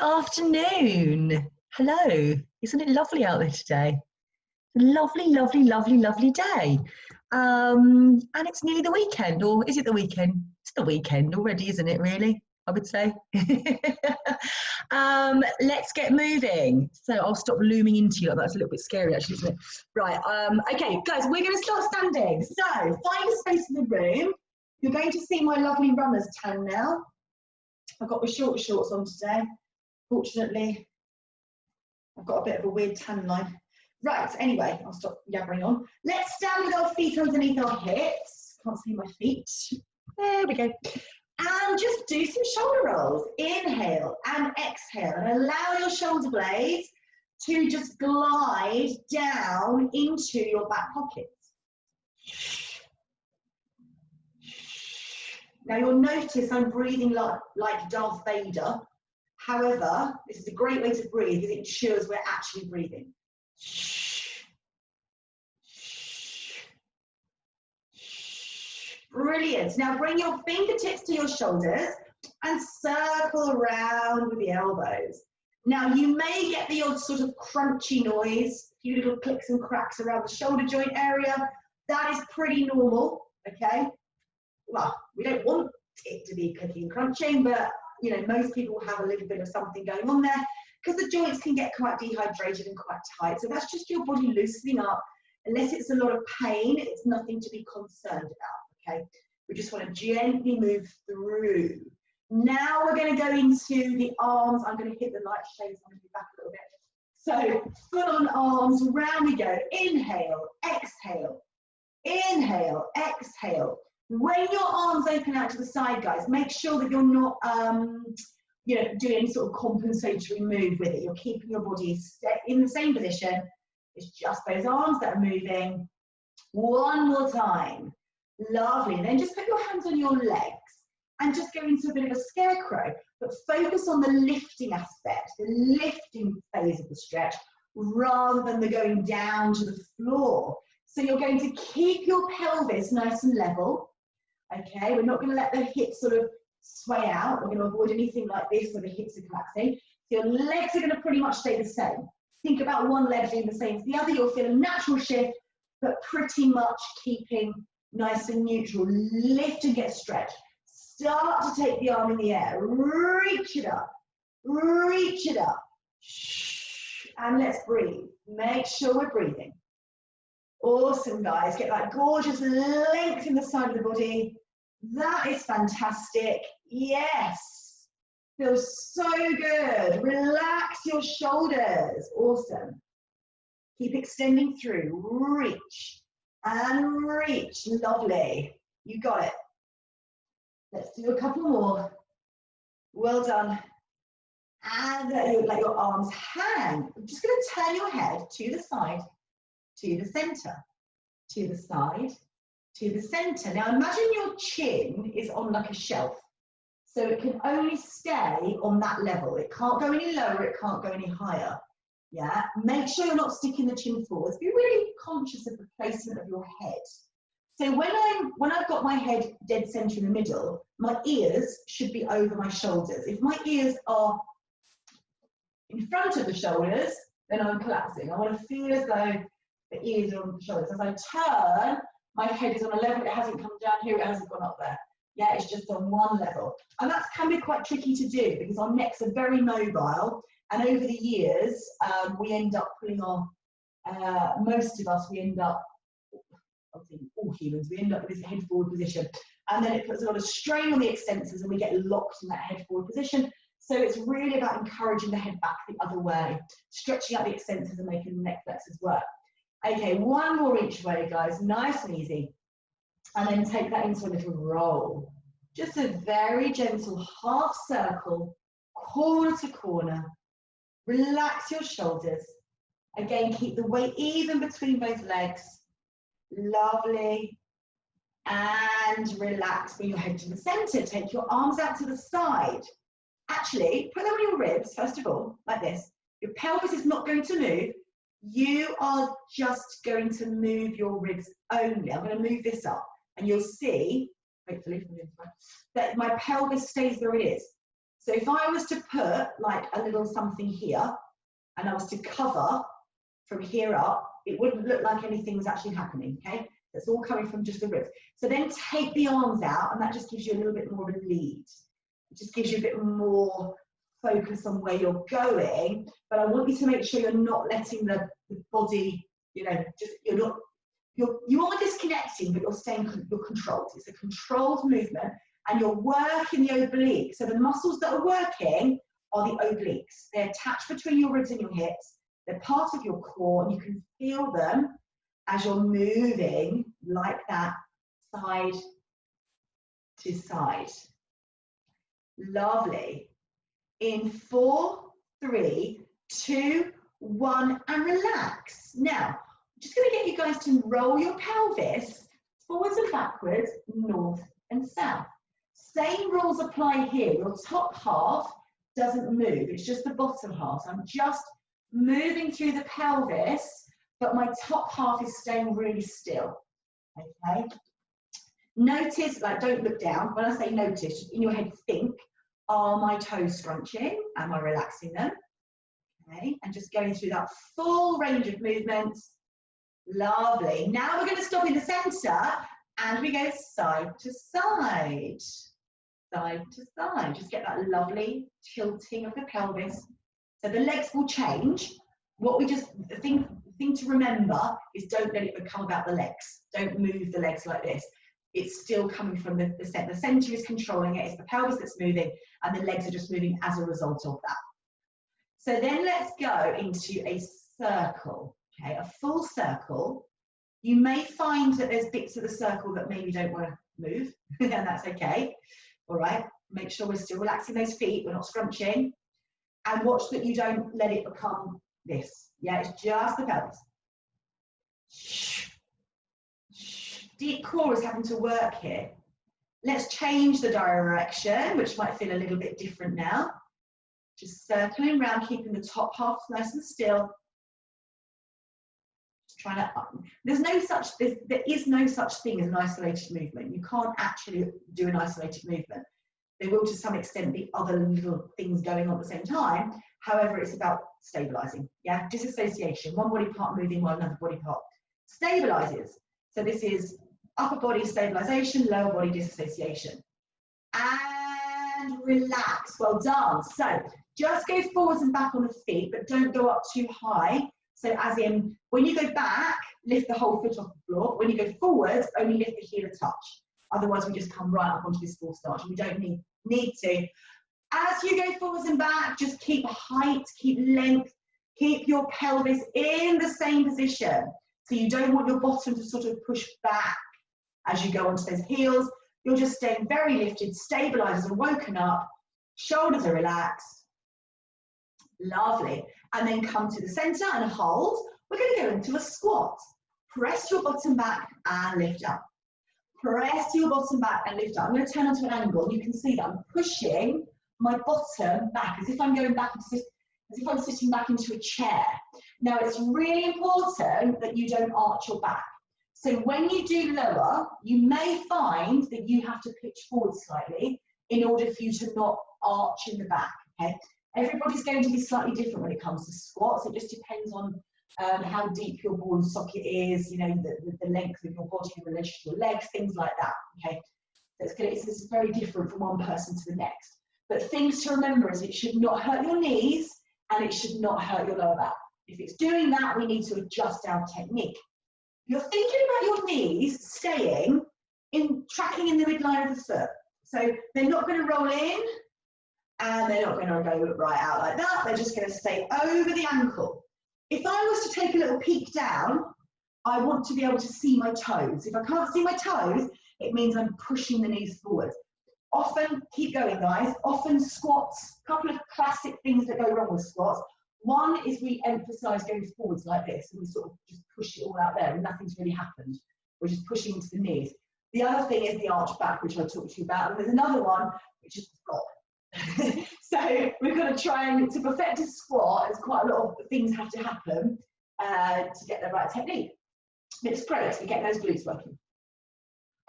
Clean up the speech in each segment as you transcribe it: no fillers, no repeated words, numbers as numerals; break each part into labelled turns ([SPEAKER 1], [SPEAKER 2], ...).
[SPEAKER 1] afternoon. Hello. Isn't it lovely out there today? Lovely, lovely, lovely, lovely day. And it's nearly the weekend, or is it the weekend? It's the weekend already, isn't it, really? I would say. Let's get moving. So I'll stop looming into you. That's a little bit scary, actually, isn't it? Right. Okay, guys, we're going to start standing. So find a space in the room. You're going to see my lovely runner's tan now. I've got my shorter shorts on today. Fortunately, I've got a bit of a weird tan line. Right, anyway, I'll stop yabbering on. Let's stand with our feet underneath our hips. Can't see my feet. There we go. And just do some shoulder rolls. Inhale and exhale. And allow your shoulder blades to just glide down into your back pockets. Now you'll notice I'm breathing like Darth Vader. However, this is a great way to breathe because it ensures we're actually breathing. Brilliant. Now bring your fingertips to your shoulders and circle around with the elbows. Now you may get the odd sort of crunchy noise, a few little clicks and cracks around the shoulder joint area. That is pretty normal, okay? Well, we don't want it to be clicking and crunching, but you know, most people have a little bit of something going on there because the joints can get quite dehydrated and quite tight. So that's just your body loosening up. Unless it's a lot of pain, it's nothing to be concerned about, okay? We just want to gently move through. Now we're going to go into the arms. I'm going to hit the light shades. I'm going to be back a little bit. So full on arms, round we go. Inhale, exhale, inhale, exhale. When your arms open out to the side, guys, make sure that you're not doing any sort of compensatory move with it. You're keeping your body in the same position. It's just those arms that are moving. One more time. Lovely. And then just put your hands on your legs and just go into a bit of a scarecrow, but focus on the lifting aspect, the lifting phase of the stretch, rather than the going down to the floor. So you're going to keep your pelvis nice and level. Okay, we're not going to let the hips sort of sway out. We're going to avoid anything like this where the hips are collapsing. So your legs are going to pretty much stay the same. Think about one leg doing the same as the other. You'll feel a natural shift, but pretty much keeping nice and neutral. Lift and get stretched. Start to take the arm in the air. Reach it up. Reach it up. And let's breathe. Make sure we're breathing. Awesome, guys. Get that gorgeous length in the side of the body. That is fantastic. Yes. Feels so good. Relax your shoulders. Awesome. Keep extending through. Reach and reach. Lovely. You got it. Let's do a couple more. Well done. And let your arms hang. I'm just going to turn your head to the side, to the center, to the side, to the center. Now imagine your chin is on like a shelf. So it can only stay on that level. It can't go any lower, it can't go any higher. Yeah, make sure you're not sticking the chin forwards. Be really conscious of the placement of your head. So when I've got my head dead center in the middle, my ears should be over my shoulders. If my ears are in front of the shoulders, then I'm collapsing. I want to feel as though the ears are on the shoulders. As I turn, my head is on a level. It hasn't come down here, it hasn't gone up there. Yeah, it's just on one level. And that can be quite tricky to do because our necks are very mobile. And over the years, we end up pulling our, most of us, we end up, obviously all humans, we end up in this head forward position. And then it puts a lot of strain on the extensors and we get locked in that head forward position. So it's really about encouraging the head back the other way, stretching out the extensors and making the neck flexors work. Okay, one more each way, guys, nice and easy. And then take that into a little roll. Just a very gentle half circle, corner to corner. Relax your shoulders. Again, keep the weight even between both legs. Lovely. And relax, bring your head to the center. Take your arms out to the side. Actually, put them on your ribs, first of all, like this. Your pelvis is not going to move. You are just going to move your ribs only. I'm going to move this up. And you'll see, hopefully, that my pelvis stays where it is. So if I was to put like a little something here and I was to cover from here up, it wouldn't look like anything was actually happening, okay? That's all coming from just the ribs. So then take the arms out, and that just gives you a little bit more of a lead. It just gives you a bit more focus on where you're going, but I want you to make sure you're not letting the body, you know, just you are disconnecting, but you're controlled. It's a controlled movement, and you're working the obliques. So the muscles that are working are the obliques. They're attached between your ribs and your hips. They're part of your core, and you can feel them as you're moving like that, side to side. Lovely. In 4, 3, 2, 1, and relax. Now, I'm just going to get you guys to roll your pelvis forwards and backwards, north and south. Same rules apply here. Your top half doesn't move. It's just the bottom half. So I'm just moving through the pelvis, but my top half is staying really still. Okay? Notice, like, don't look down. When I say notice, in your head think, are my toes scrunching? Am I relaxing them? Okay, and just going through that full range of movements. Lovely. Now we're going to stop in the center and we go side to side. Side to side. Just get that lovely tilting of the pelvis. So the legs will change. What we just, the thing to remember is don't let it become about the legs. Don't move the legs like this. It's still coming from the center. The center is controlling it. It's the pelvis that's moving, and the legs are just moving as a result of that. So then let's go into a circle, okay, a full circle. You may find that there's bits of the circle that maybe don't want to move, and that's okay. All right, make sure we're still relaxing those feet. We're not scrunching. And watch that you don't let it become this. Yeah, it's just the pelvis. Deep core is having to work here. Let's change the direction, which might feel a little bit different now. Just circling around, keeping the top half nice and still. Just trying to, there is no such thing as an isolated movement. You can't actually do an isolated movement. There will to some extent be other little things going on at the same time. However, it's about stabilizing. Yeah, disassociation, one body part moving while another body part stabilizes. So this is upper body stabilization, lower body disassociation. And relax, well done. So just go forwards and back on the feet, but don't go up too high. So as in, when you go back, lift the whole foot off the floor. When you go forwards, only lift the heel a touch. Otherwise, we just come right up onto this full starch. We don't need to. As you go forwards and back, just keep height, keep length, keep your pelvis in the same position. So you don't want your bottom to sort of push back as you go onto those heels. You're just staying very lifted, stabilizers are woken up, shoulders are relaxed. Lovely. And then come to the center and hold. We're going to go into a squat. Press your bottom back and lift up. Press your bottom back and lift up. I'm going to turn onto an angle. You can see that I'm pushing my bottom back as if I'm going back into this, as if I'm sitting back into a chair. Now, it's really important that you don't arch your back. So when you do lower, you may find that you have to pitch forward slightly in order for you to not arch in the back, okay? Everybody's going to be slightly different when it comes to squats. It just depends on how deep your ball and socket is, you know, the length of your body in relation to your legs, things like that, okay? So it's very different from one person to the next. But things to remember is it should not hurt your knees and it should not hurt your lower back. If it's doing that, we need to adjust our technique. You're thinking about your knees staying tracking in the midline of the foot. So they're not going to roll in and they're not going to go right out like that. They're just going to stay over the ankle. If I was to take a little peek down, I want to be able to see my toes. If I can't see my toes, it means I'm pushing the knees forward. Often, keep going guys, often squats, a couple of classic things that go wrong with squats. One is we emphasize going forwards like this and we sort of just push it all out there and nothing's really happened. We're just pushing into the knees. The other thing is the arch back, which I talked to you about, and there's another one, which is the flop. So we've got to try and, to perfect a squat, there's quite a lot of things have to happen to get the right technique. But it's great, we get those glutes working.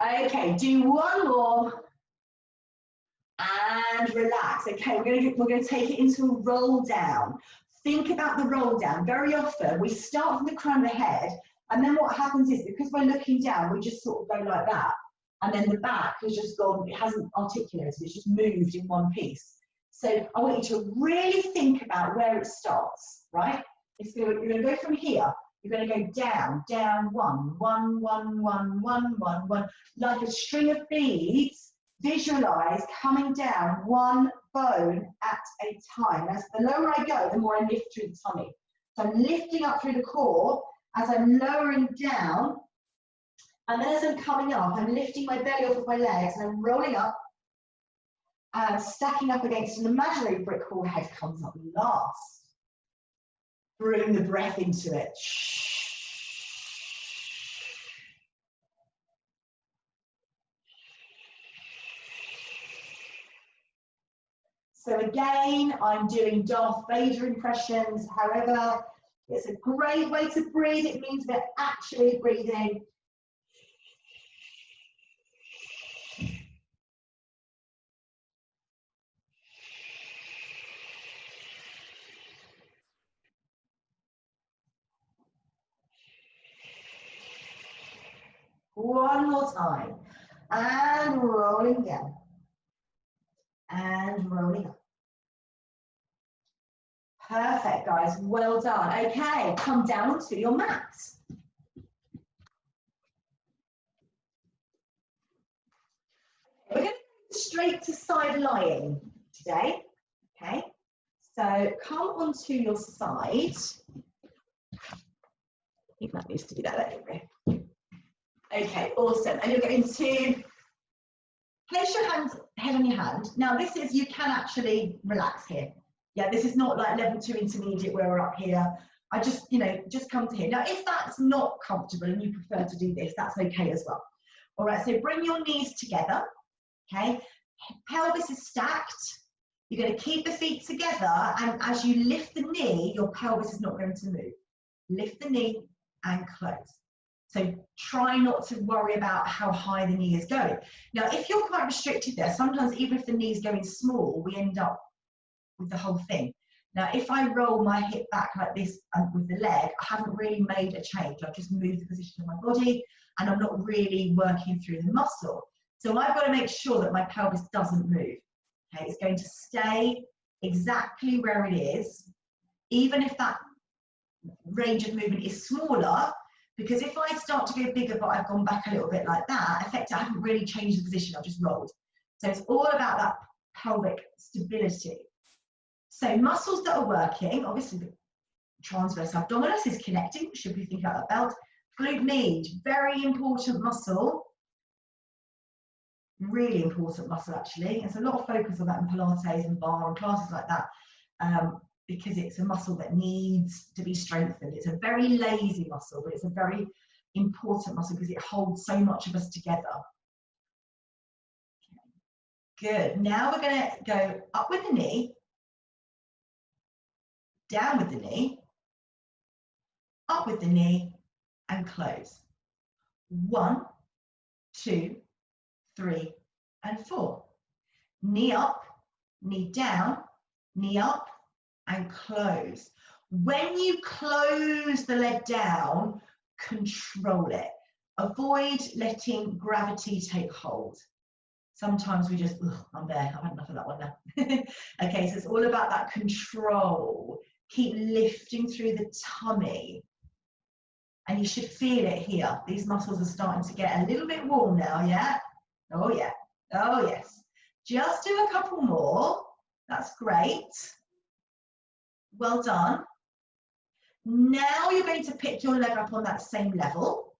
[SPEAKER 1] Okay, do one more. and relax. Okay, we're going to take it into a roll down. Think about the roll down. Very often we start from the crown of the head, and then what happens is, because we're looking down, we just sort of go like that. And then the back has just gone, it hasn't articulated, it's just moved in one piece. So I want you to really think about where it starts, right? You're going to go from here. You're going to go down, down, one, one, one, one, one, one, one, like a string of beads. Visualize coming down one bone at a time. As the lower I go, the more I lift through the tummy. So I'm lifting up through the core as I'm lowering down. And then as I'm coming up, I'm lifting my belly off of my legs and I'm rolling up and stacking up against an imaginary brick wall. Head comes up last. Bring the breath into it. So again, I'm doing Darth Vader impressions. However, it's a great way to breathe. It means we're actually breathing. One more time. And rolling down. And rolling up. Perfect, guys. Well done. Okay, come down onto your mat. We're going to go straight to side lying today. Okay, so come onto your side. I think that needs to be that anyway. Okay, awesome. And you're going to place your hands, head on your hand. Now this is, you can actually relax here. Yeah, this is not like level 2 intermediate where we're up here. I just, just come to here. Now, if that's not comfortable and you prefer to do this, that's okay as well. All right, so bring your knees together, okay? Pelvis is stacked. You're going to keep the feet together, and as you lift the knee, your pelvis is not going to move. Lift the knee and close. So try not to worry about how high the knee is going. Now, if you're quite restricted there, sometimes even if the knee is going small, we end up with the whole thing. Now, if I roll my hip back like this with the leg, I haven't really made a change. I've just moved the position of my body and I'm not really working through the muscle. So I've got to make sure that my pelvis doesn't move. Okay, it's going to stay exactly where it is, even if that range of movement is smaller, because if I start to go bigger, but I've gone back a little bit like that, effectively I haven't really changed the position, I've just rolled. So it's all about that pelvic stability. So muscles that are working, obviously the transverse abdominis is connecting, should we think about that belt. Glute med, very important muscle, really important muscle actually. There's a lot of focus on that in Pilates and bar and classes like that, because it's a muscle that needs to be strengthened. It's a very lazy muscle, but it's a very important muscle because it holds so much of us together. Good, now we're going to go up with the knee, down with the knee, up with the knee, and close. 1, 2, 3, and 4. Knee up, knee down, knee up, and close. When you close the leg down, control it. Avoid letting gravity take hold. Sometimes we just, I'm there, I've had enough of that one now. Okay, so it's all about that control. Keep lifting through the tummy. And you should feel it here. These muscles are starting to get a little bit warm now, yeah? Oh yeah, oh yes. Just do a couple more. That's great. Well done. Now you're going to pick your leg up on that same level.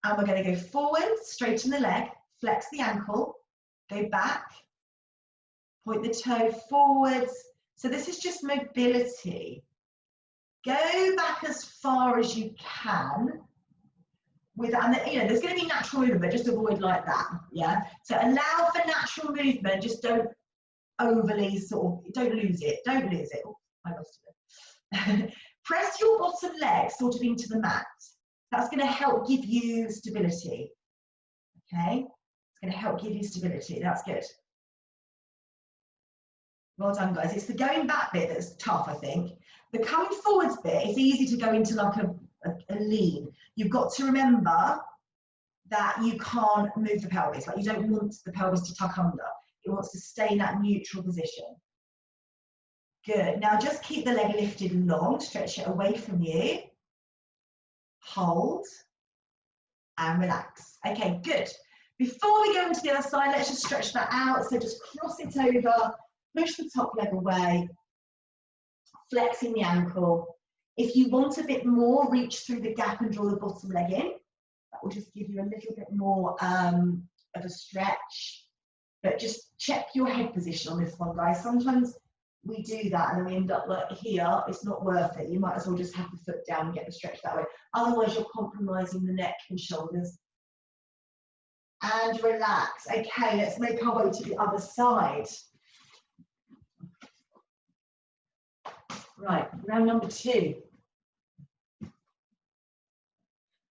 [SPEAKER 1] And we're going to go forward, straighten the leg, flex the ankle, go back, point the toe forwards. So this is just mobility. Go back as far as you can. And there's going to be natural movement, but just avoid like that, yeah? So allow for natural movement, just don't overly don't lose it. Oh, I lost it. Press your bottom leg sort of into the mat. That's going to help give you stability, okay? It's going to help give you stability, that's good. Well done, guys. It's the going back bit that's tough, I think. The coming forwards bit is easy to go into like a lean. You've got to remember that you can't move the pelvis. Like, you don't want the pelvis to tuck under. It wants to stay in that neutral position. Good. Now just keep the leg lifted long, stretch it away from you. Hold and relax. Okay, good. Before we go into the other side, let's just stretch that out. So just cross it over, push the top leg away, flexing the ankle. If you want a bit more, reach through the gap and draw the bottom leg in. That will just give you a little bit more of a stretch. But just check your head position on this one, guys. Sometimes we do that and then we end up like here. It's not worth it. You might as well just have the foot down and get the stretch that way. Otherwise, you're compromising the neck and shoulders. And relax. Okay, let's make our way to the other side. Right, round number 2.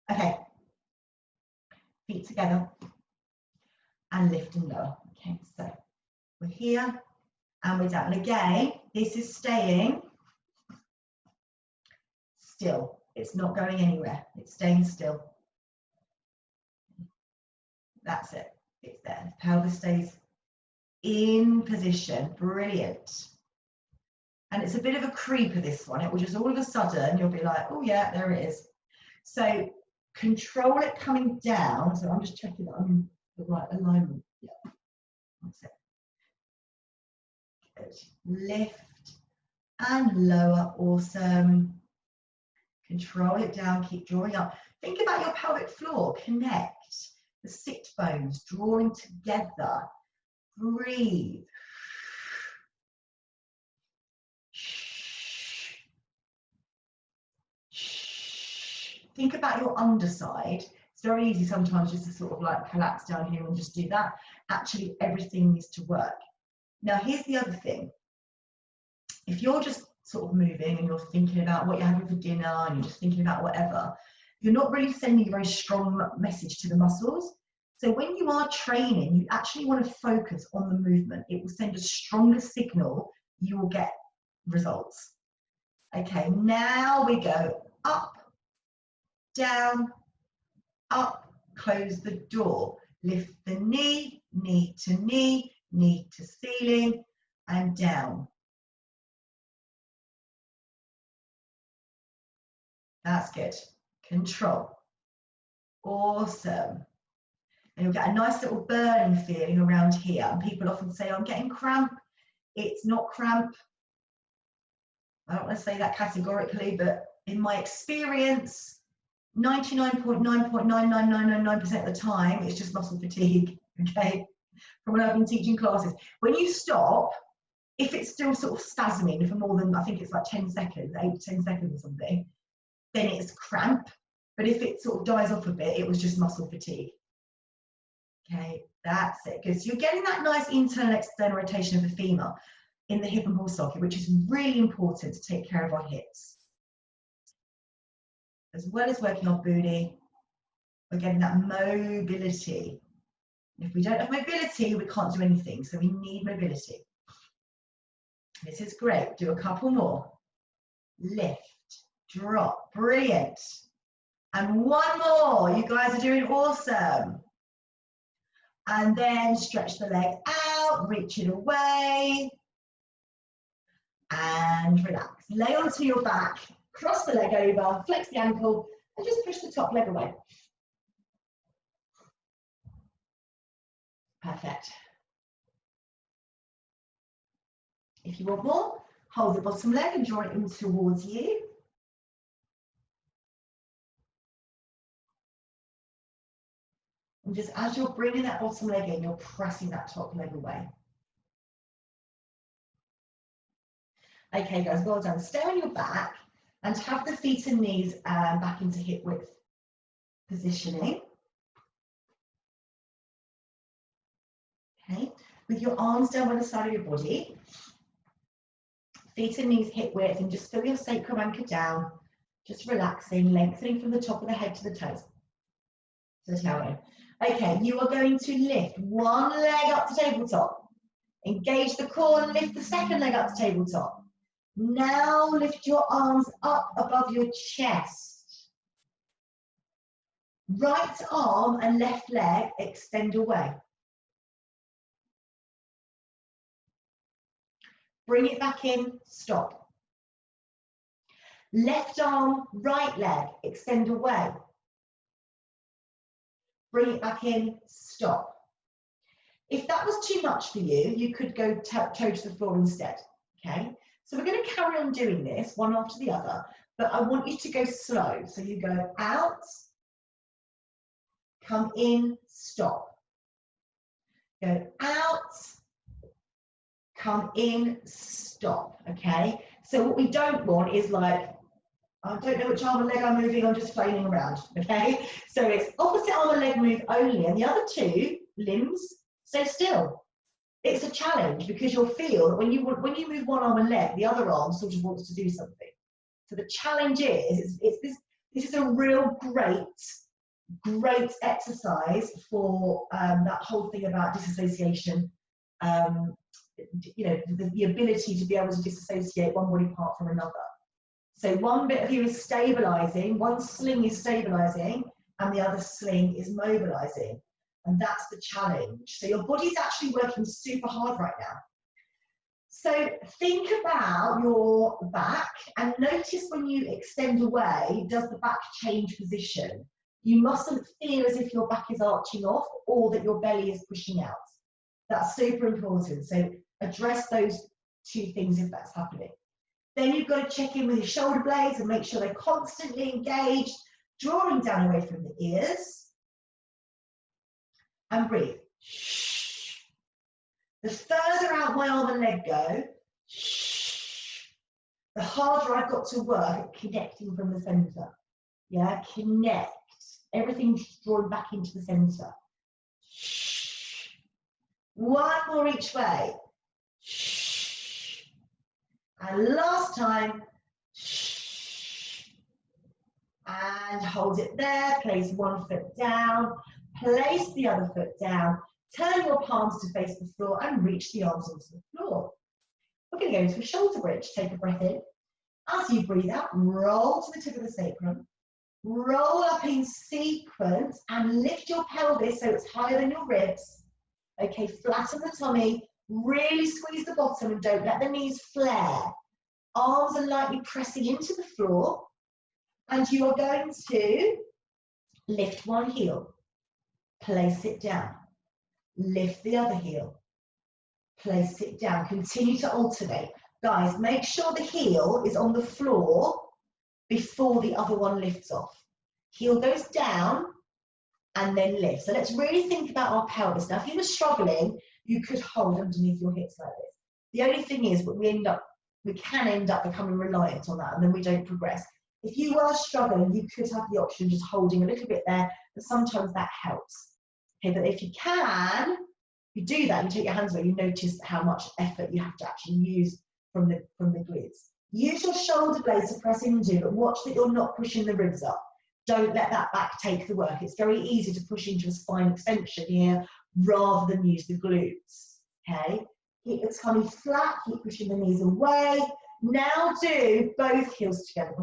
[SPEAKER 1] Okay, feet together and lift and lower. Okay, so we're here and we're down. And again, this is staying still. It's not going anywhere. It's staying still. That's it. It's there. The pelvis stays in position. Brilliant. And it's a bit of a creeper, this one. It will just all of a sudden, you'll be like, oh yeah, there it is. So control it coming down. So I'm just checking that I'm in the right alignment. Yeah. That's it. Good. Lift and lower. Awesome. Control it down. Keep drawing up. Think about your pelvic floor. Connect the sit bones, drawing together. Breathe. Think about your underside. It's very easy sometimes just to sort of like collapse down here and just do that. Actually, everything needs to work. Now, here's the other thing. If you're just sort of moving and you're thinking about what you're having for dinner and you're just thinking about whatever, you're not really sending a very strong message to the muscles. So when you are training, you actually want to focus on the movement. It will send a stronger signal. You will get results. Okay, now we go up, down, up, close the door, lift the knee, knee to ceiling, and down. That's good. Control. Awesome. And you'll get a nice little burning feeling around here. And people often say, I'm getting cramp. It's not cramp. I don't want to say that categorically, but in my experience, 99.99999% of the time, it's just muscle fatigue, okay? From when I've been teaching classes. When you stop, if it's still sort of spasming for more than, I think it's like 10 seconds, 8 to 10 seconds or something, then it's cramp. But if it sort of dies off a bit, it was just muscle fatigue. Okay, that's it. Good. So you're getting that nice internal external rotation of the femur in the hip and ball socket, which is really important to take care of our hips. As well as working our booty, we're getting that mobility. If we don't have mobility, we can't do anything. So we need mobility. This is great. Do a couple more. Lift, drop. Brilliant. And one more. You guys are doing awesome. And then stretch the leg out, reach it away. And relax. Lay onto your back, cross the leg over, flex the ankle, and just push the top leg away. Perfect. If you want more, hold the bottom leg and draw it in towards you. And just as you're bringing that bottom leg in, you're pressing that top leg away. Okay, guys, well done. Stay on your back and have the feet and knees back into hip width positioning. Okay, with your arms down by the side of your body, feet and knees hip width, and just feel your sacrum anchor down, just relaxing, lengthening from the top of the head to the toes, to the tailbone. Okay, you are going to lift one leg up to tabletop, Engage the core and lift the second leg up to tabletop. Now lift your arms up above your chest. Right arm and left leg extend away. Bring it back in, stop. Left arm, right leg, extend away. Bring it back in, stop. If that was too much for you, you could go toe to the floor instead, okay? So we're going to carry on doing this, one after the other, but I want you to go slow. So you go out, come in, stop. Go out, come in, stop, okay? So what we don't want is like, I don't know which arm and leg I'm moving, I'm just flailing around, okay? So it's opposite arm and leg move only, and the other two limbs stay still. It's a challenge because you'll feel that when you move one arm and leg, the other arm sort of wants to do something. So the challenge is this is a real great exercise for that whole thing about disassociation. You know, the ability to be able to disassociate one body part from another. So one bit of you is stabilizing, one sling is stabilizing, and the other sling is mobilizing. And that's the challenge. So your body's actually working super hard right now. So think about your back and notice when you extend away, does the back change position? You mustn't feel as if your back is arching off or that your belly is pushing out. That's super important. So address those two things if that's happening. Then you've got to check in with your shoulder blades and make sure they're constantly engaged, drawing down away from the ears. And breathe. The further out my arm and leg go, the harder I've got to work at connecting from the center. Yeah, connect. Everything's drawn back into the center. One more each way. And last time. And hold it there. Place one foot down. Place the other foot down. Turn your palms to face the floor and reach the arms onto the floor. We're going to go into a shoulder bridge. Take a breath in. As you breathe out, roll to the tip of the sacrum. Roll up in sequence and lift your pelvis so it's higher than your ribs. Okay, flatten the tummy. Really squeeze the bottom and don't let the knees flare. Arms are lightly pressing into the floor. And you are going to lift one heel. Place it down. Lift the other heel. Place it down. Continue to alternate. Guys, make sure the heel is on the floor before the other one lifts off. Heel goes down and then lift. So let's really think about our pelvis. Now, if you were struggling, you could hold underneath your hips like this. The only thing is, we can end up becoming reliant on that, and then we don't progress. If you were struggling, you could have the option of just holding a little bit there, but sometimes that helps. Okay, but if you can, you do that, you take your hands away, you notice how much effort you have to actually use from the glutes. Use your shoulder blades to press into, but watch that you're not pushing the ribs up. Don't let that back take the work. It's very easy to push into a spine extension here rather than use the glutes. Okay, keep the tummy flat, keep pushing the knees away. Now do both heels together.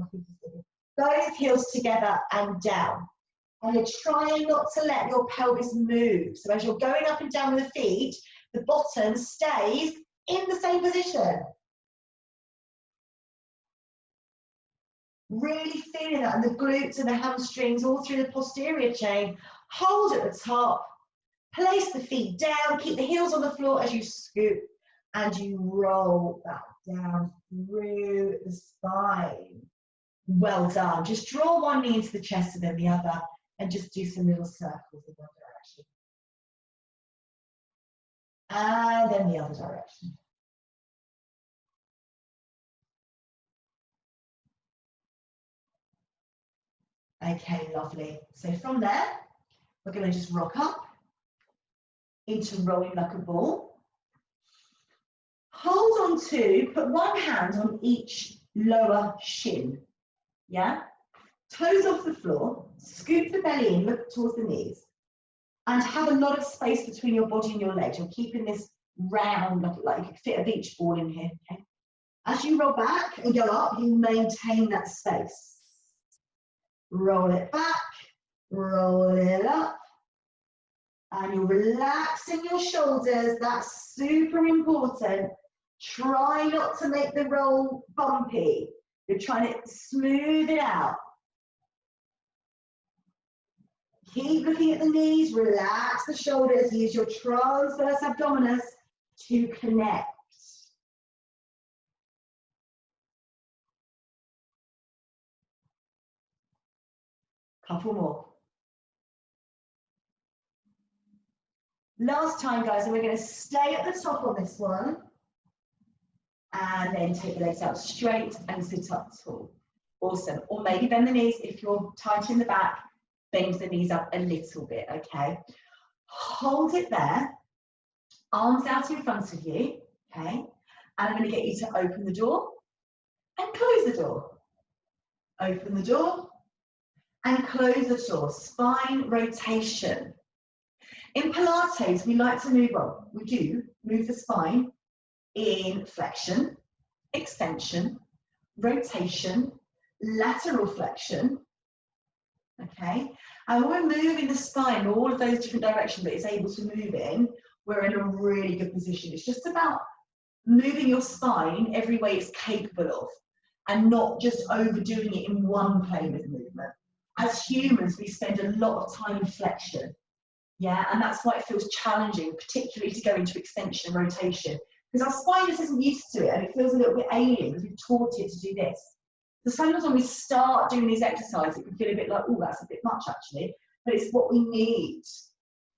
[SPEAKER 1] Both heels together and down. And you're trying not to let your pelvis move. So as you're going up and down with the feet, the bottom stays in the same position. Really feeling that, and the glutes and the hamstrings all through the posterior chain. Hold at the top. Place the feet down. Keep the heels on the floor as you scoop and you roll that down through the spine. Well done. Just draw one knee into the chest and then the other, and just do some little circles in one direction. And then the other direction. Okay, lovely. So from there, we're going to just rock up into rolling like a ball. Hold on to, put one hand on each lower shin. Yeah? Toes off the floor, scoop the belly in, look towards the knees, and have a lot of space between your body and your legs. You're keeping this round, like you could fit a beach ball in here. Okay. As you roll back and go up, you maintain that space. Roll it back, roll it up, and you're relaxing your shoulders. That's super important. Try not to make the roll bumpy. You're trying to smooth it out. Keep looking at the knees, relax the shoulders, use your transverse abdominis to connect. Couple more. Last time, guys, and we're going to stay at the top on this one. And then take the legs out straight and sit up tall. Awesome. Or maybe bend the knees. If you're tight in the back, bend the knees up a little bit, okay? Hold it there. Arms out in front of you, okay? And I'm going to get you to open the door and close the door. Open the door and close the door. Spine rotation. In Pilates, we like to move, well, we do move the spine in flexion, extension, rotation, lateral flexion, okay? And when we're moving the spine in all of those different directions that it's able to move in, we're in a really good position. It's just about moving your spine every way it's capable of and not just overdoing it in one plane of movement. As humans, we spend a lot of time in flexion, yeah? And that's why it feels challenging, particularly to go into extension and rotation, because our spine just isn't used to it and it feels a little bit alien because we've taught it to do this. So sometimes when we start doing these exercises, it can feel a bit like, oh, that's a bit much actually, but it's what we need.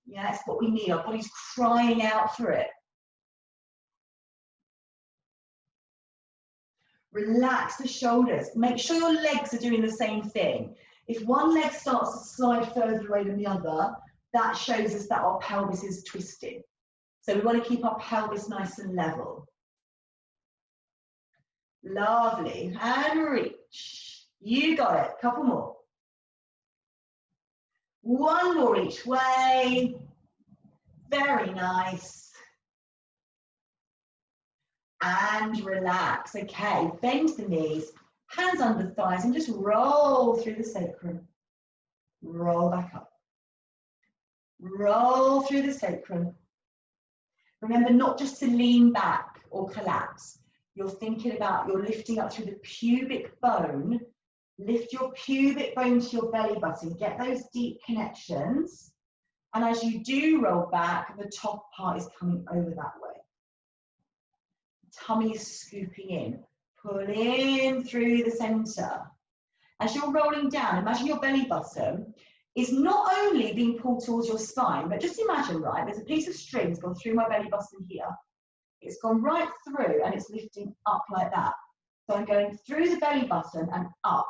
[SPEAKER 1] Yeah, it's what we need. Our body's crying out for it. Relax the shoulders. Make sure your legs are doing the same thing. If one leg starts to slide further away than the other, that shows us that our pelvis is twisting. So we want to keep our pelvis nice and level. Lovely. And reach. You got it. Couple more. One more each way. Very nice. And relax. Okay, bend the knees, hands under the thighs, and just roll through the sacrum. Roll back up. Roll through the sacrum. Remember not just to lean back or collapse. You're thinking about, you're lifting up through the pubic bone. Lift your pubic bone to your belly button. Get those deep connections. And as you do roll back, the top part is coming over that way. Tummy is scooping in. Pull in through the center. As you're rolling down, imagine your belly button is not only being pulled towards your spine, but just imagine, right, there's a piece of string that's gone through my belly button here. It's gone right through and it's lifting up like that. So I'm going through the belly button and up.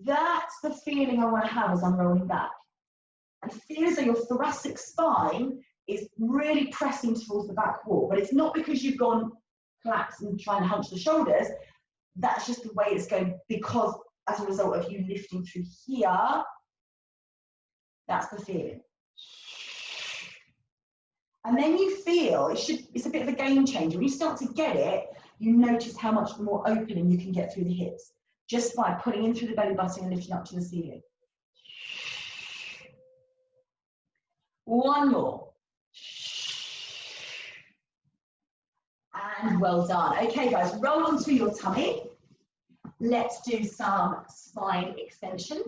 [SPEAKER 1] That's the feeling I want to have as I'm rolling back. And feel as though your thoracic spine is really pressing towards the back wall, but it's not because you've gone collapsed and trying to hunch the shoulders. That's just the way it's going, because as a result of you lifting through here, that's the feeling. And then you feel, it's a bit of a game changer. When you start to get it, you notice how much more opening you can get through the hips, just by putting in through the belly button and lifting up to the ceiling. One more. And well done. Okay, guys, roll onto your tummy. Let's do some spine extension.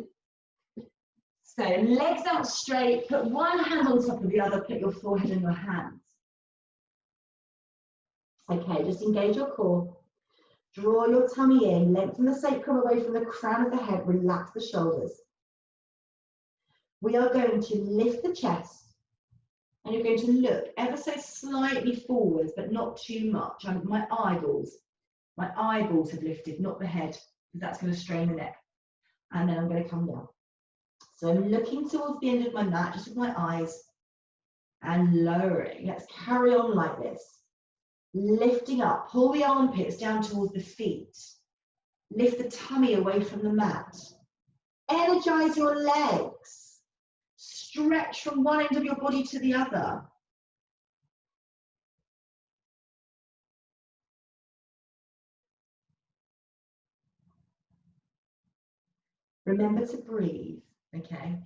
[SPEAKER 1] So legs out straight, put one hand on top of the other, put your forehead in your hands. Okay, just engage your core. Draw your tummy in, lengthen the sacrum away from the crown of the head, relax the shoulders. We are going to lift the chest, and you're going to look ever so slightly forwards, but not too much. My eyeballs have lifted, not the head, because that's going to strain the neck. And then I'm going to come down. So I'm looking towards the end of my mat, just with my eyes, and lowering. Let's carry on like this. Lifting up, pull the armpits down towards the feet. Lift the tummy away from the mat. Energize your legs. Stretch from one end of your body to the other. Remember to breathe, okay?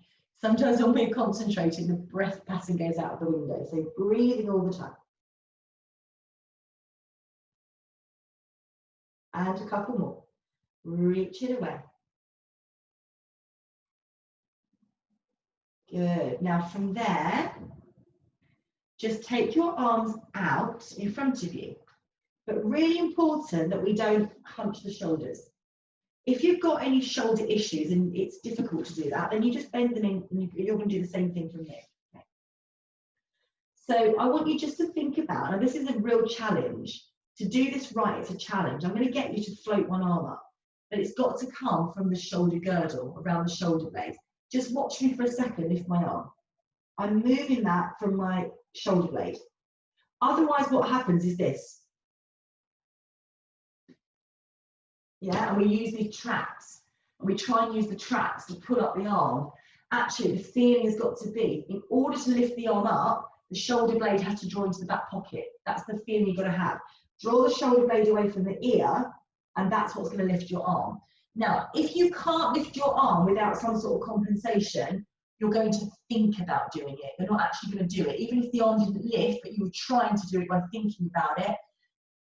[SPEAKER 1] Sometimes when we're concentrating, the breath pattern goes out of the window. So breathing all the time. And a couple more. Reach it away. Good. Now from there, just take your arms out in front of you. But really important that we don't hunch the shoulders. If you've got any shoulder issues and it's difficult to do that, then you just bend them in and you're going to do the same thing from here. Okay. So I want you just to think about, and this is a real challenge, to do this right, it's a challenge. I'm going to get you to float one arm up, but it's got to come from the shoulder girdle, around the shoulder blades. Just watch me for a second, lift my arm. I'm moving that from my shoulder blade. Otherwise, what happens is this. Yeah, and we use these tracks, and we try and use the tracks to pull up the arm. Actually, the feeling has got to be, in order to lift the arm up, the shoulder blade has to draw into the back pocket. That's the feeling you've got to have. Draw the shoulder blade away from the ear, and that's what's going to lift your arm. Now, if you can't lift your arm without some sort of compensation, you're going to think about doing it. You're not actually going to do it. Even if the arm didn't lift, but you were trying to do it by thinking about it,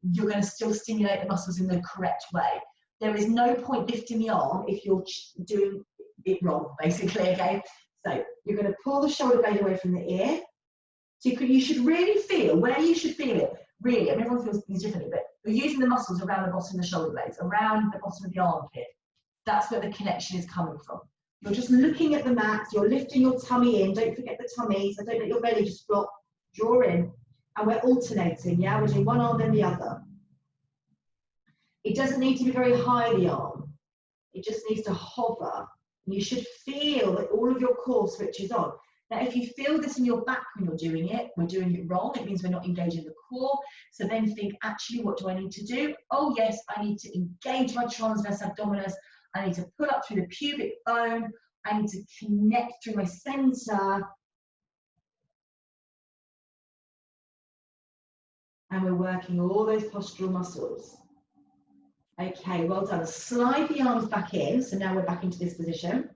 [SPEAKER 1] you're going to still stimulate the muscles in the correct way. There is no point lifting the arm if you're doing it wrong, basically, okay? So you're going to pull the shoulder blade away from the ear. So you should really feel, where you should feel it, really, I mean, everyone feels things differently, but you're using the muscles around the bottom of the shoulder blades, around the bottom of the armpit. That's where the connection is coming from. You're just looking at the mat, you're lifting your tummy in, don't forget the tummy, so don't let your belly just flop, draw in, and we're alternating, yeah? We're doing one arm then the other. It doesn't need to be very high, the arm. It just needs to hover. And you should feel that all of your core switches on. Now, if you feel this in your back when you're doing it, we're doing it wrong. It means we're not engaging the core. So then think, actually, what do I need to do? Oh, yes, I need to engage my transverse abdominis. I need to pull up through the pubic bone. I need to connect through my center. And we're working all those postural muscles. Okay, well done. Slide the arms back in. So now we're back into this position.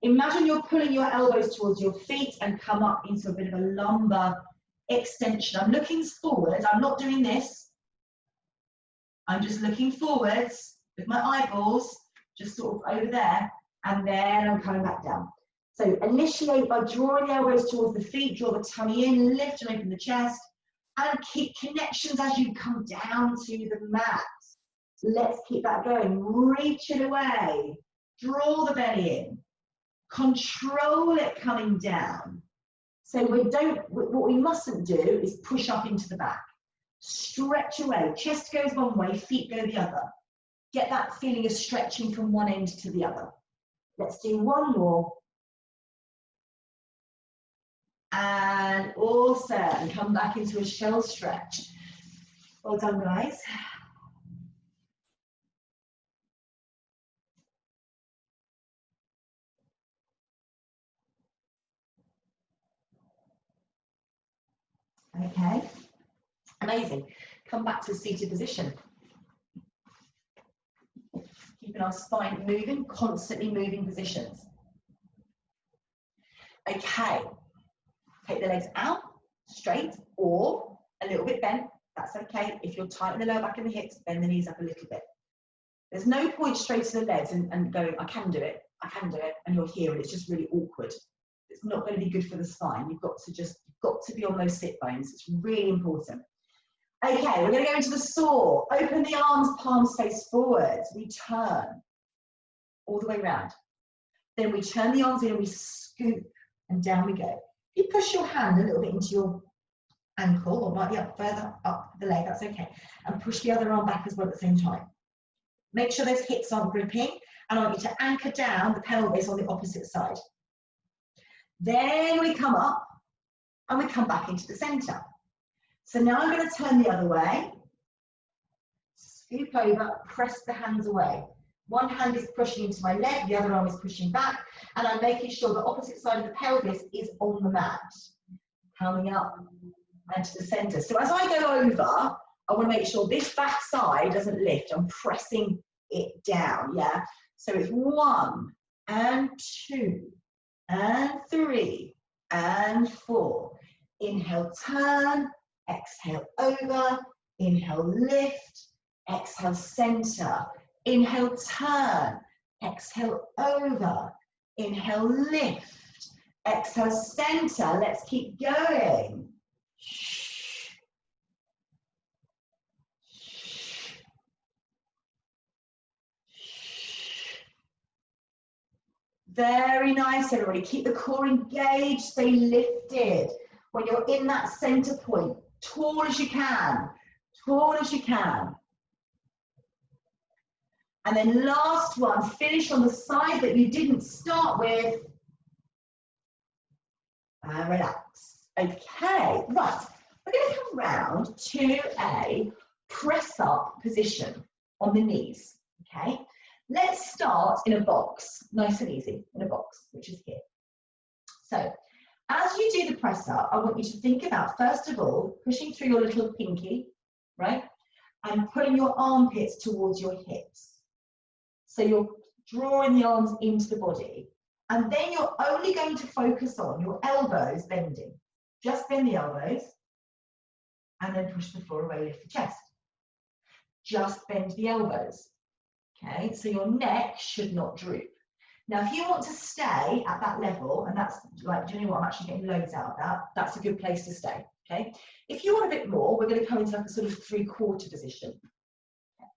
[SPEAKER 1] Imagine you're pulling your elbows towards your feet and come up into a bit of a lumbar extension. I'm looking forward. I'm not doing this. I'm just looking forwards with my eyeballs, just sort of over there, and then I'm coming back down. So initiate by drawing the elbows towards the feet, draw the tummy in, lift and open the chest, and keep connections as you come down to the mat. Let's keep that going. Reach it away. Draw the belly in. Control it coming down. So what we mustn't do is push up into the back. Stretch away. Chest goes one way, feet go the other. Get that feeling of stretching from one end to the other. Let's do one more. And awesome. Come back into a shell stretch. Well done, guys. Okay, amazing. Come back to a seated position. Keeping our spine moving, constantly moving positions. Okay, take the legs out, straight, or a little bit bent. That's okay. If you're tight in the lower back and the hips, bend the knees up a little bit. There's no point straight to the legs and going, I can do it, and you're here and it's just really awkward. It's not going to be good for the spine. You've got to be on those sit bones. It's really important. Okay, we're going to go into the saw. Open the arms, palms face forwards. We turn all the way around. Then we turn the arms in and we scoop and down we go. You push your hand a little bit into your ankle or might be up further up the leg, that's okay. And push the other arm back as well at the same time. Make sure those hips aren't gripping and I want you to anchor down the pelvis on the opposite side. Then we come up and we come back into the center. So now I'm going to turn the other way, scoop over, press the hands away. One hand is pushing into my leg, the other arm is pushing back, and I'm making sure the opposite side of the pelvis is on the mat. Coming up and to the center. So as I go over, I want to make sure this back side doesn't lift. I'm pressing it down, yeah? So it's 1, and 2, and 3, and 4. Inhale, turn, exhale, over, inhale, lift, exhale, center, inhale, turn, exhale, over, inhale, lift, exhale, center. Let's keep going. Very nice, everybody. Keep the core engaged, stay lifted. When you're in that center point, tall as you can, tall as you can. And then last one, finish on the side that you didn't start with. And relax. Okay, right. We're going to come round to a press up position on the knees, okay? Let's start in a box, nice and easy, in a box, which is here. So, as you do the press up, I want you to think about, first of all, pushing through your little pinky, right? And pulling your armpits towards your hips. So you're drawing the arms into the body. And then you're only going to focus on your elbows bending. Just bend the elbows. And then push the floor away, lift the chest. Just bend the elbows. Okay, so your neck should not droop. Now, if you want to stay at that level, and that's like, do you know what, I'm actually getting loads out of that, that's a good place to stay, okay? If you want a bit more, we're going to come into like a sort of 3/4 position. Okay.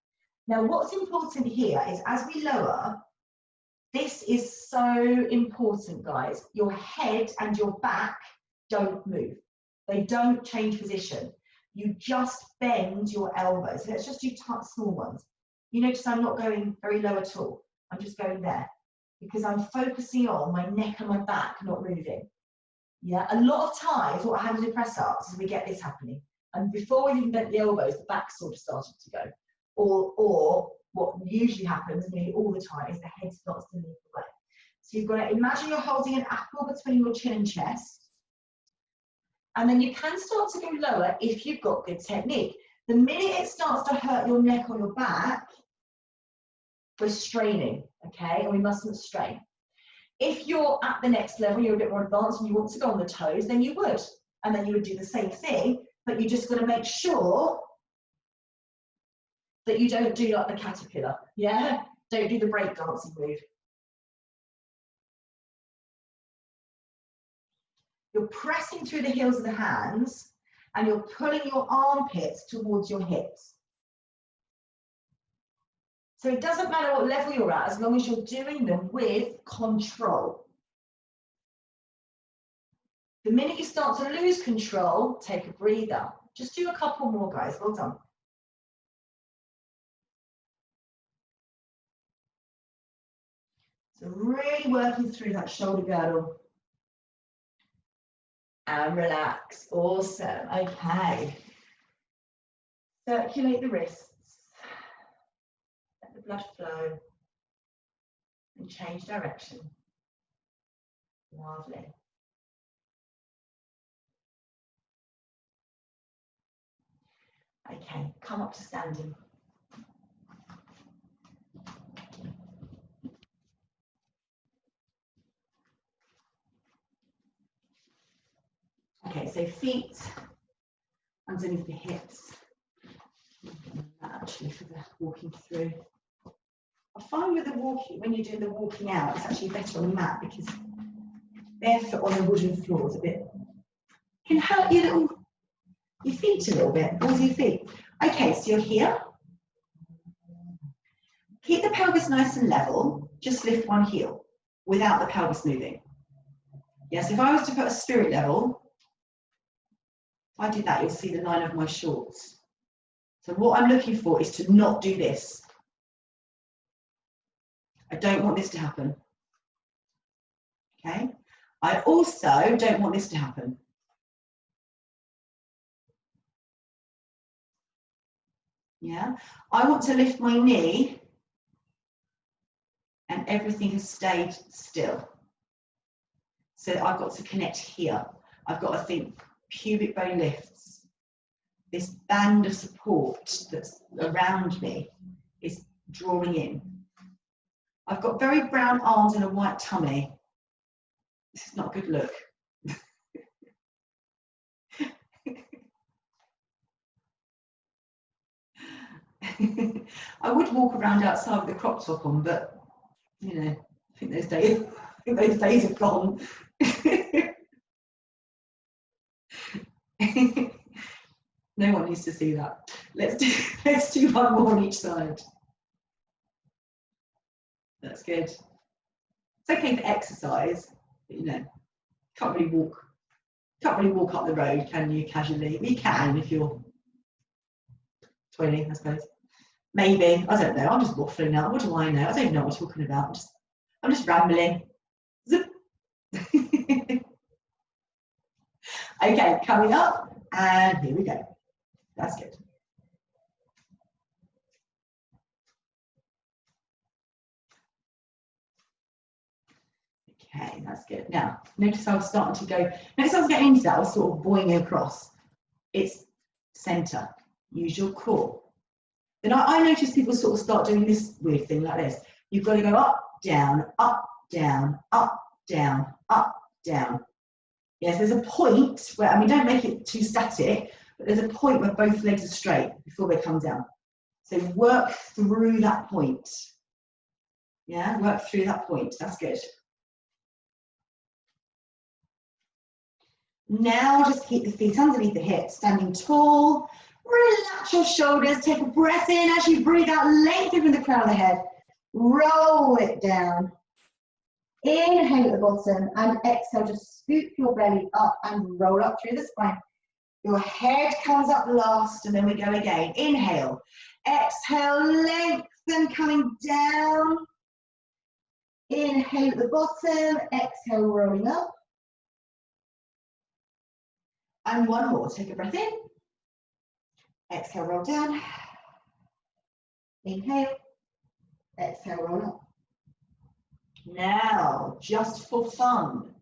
[SPEAKER 1] Now, what's important here is as we lower, this is so important, guys. Your head and your back don't move. They don't change position. You just bend your elbows. Let's just do small ones. You notice I'm not going very low at all. I'm just going there because I'm focusing on my neck and my back not moving. Yeah, a lot of times what happens in press ups is we get this happening. And before we even bent the elbows, the back sort of started to go. Or what usually happens nearly all the time is the head starts to move away. So you've got to imagine you're holding an apple between your chin and chest. And then you can start to go lower if you've got good technique. The minute it starts to hurt your neck or your back, we're straining, okay? And we mustn't strain. If you're at the next level, you're a bit more advanced and you want to go on the toes, then you would. And then you would do the same thing, but you just got to make sure that you don't do like the caterpillar, yeah? Don't do the break dancing move. You're pressing through the heels of the hands and you're pulling your armpits towards your hips. So it doesn't matter what level you're at, as long as you're doing them with control. The minute you start to lose control, take a breather. Just do a couple more, guys. Well done. So really working through that shoulder girdle. And relax. Awesome. Okay. Circulate the wrists. Let the blood flow. And change direction. Lovely. Okay, come up to standing. Okay, so feet underneath the hips. Actually, for the walking through. I find with the walking, when you're doing the walking out, it's actually better on the mat because barefoot on the wooden floor is a bit, can hurt your feet a little bit. Balls your feet. Okay, so you're here. Keep the pelvis nice and level. Just lift one heel without the pelvis moving. Yes, if I was to put a spirit level, if I did that, you'll see the line of my shorts. So what I'm looking for is to not do this. I don't want this to happen. Okay? I also don't want this to happen. Yeah? I want to lift my knee and everything has stayed still. So I've got to connect here. I've got to think pubic bone lifts. This band of support that's around me is drawing in. I've got very brown arms and a white tummy. This is not a good look. I would walk around outside with the crop top on, but you know, I think those days have gone. No one needs to see that. Let's do one more on each side. That's good. It's okay for exercise, but you know, can't really walk up the road, can you, casually? You can if you're 20, I suppose. Maybe, I don't know. I'm just waffling now. What do I know? I don't even know what I'm talking about. I'm just rambling. Zip. Okay, coming up, and here we go. That's good. Okay, that's good. Now, notice I was starting to go, notice I was getting into that, I was sort of boying across. It's center, use your core. Then I notice people sort of start doing this weird thing like this. You've got to go up, down, up, down, up, down, up, down. Yes, there's a point where, I mean, don't make it too static, but there's a point where both legs are straight before they come down. So work through that point. Yeah, work through that point. That's good. Now just keep the feet underneath the hips, standing tall. Relax your shoulders. Take a breath in as you breathe out, lengthen from the crown of the head. Roll it down. Inhale at the bottom and exhale, just scoop your belly up and roll up through the spine. Your head comes up last and then we go again. Inhale, exhale, lengthen, coming down. Inhale at the bottom, exhale, rolling up. And one more, take a breath in. Exhale, roll down. Inhale, exhale, roll up. Now, just for fun,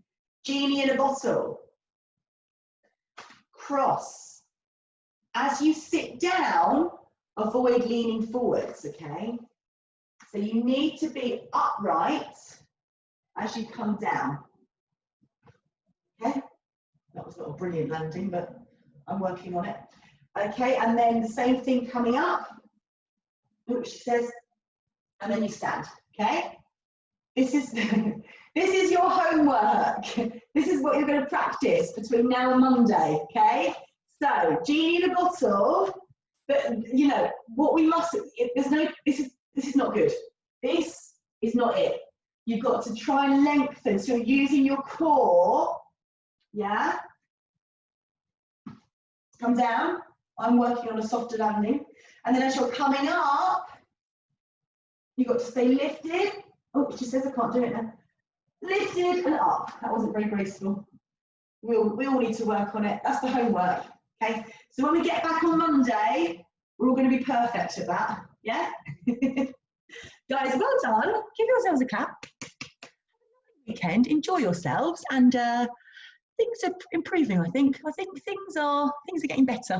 [SPEAKER 1] genie in a bottle. Cross. As you sit down, avoid leaning forwards, okay? So you need to be upright as you come down. Okay? That was not a brilliant landing, but I'm working on it. Okay, and then the same thing coming up, which says, and then you stand, okay? This is your homework. This is what you're going to practice between now and Monday, okay? So, genie in a bottle, but you know, what we must, this is not good. This is not it. You've got to try and lengthen, so you're using your core, yeah? Come down. I'm working on a softer landing. And then as you're coming up, you've got to stay lifted. Oh, she says I can't do it now. Lifted and up. That wasn't very graceful. We all need to work on it. That's the homework. Okay. So when we get back on Monday, we're all going to be perfect at that. Yeah? Guys, well done. Give yourselves a clap. Weekend. Enjoy yourselves. And things are improving, I think. I think things are getting better.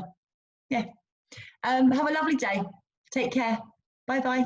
[SPEAKER 1] Yeah. Have a lovely day. Take care. Bye-bye.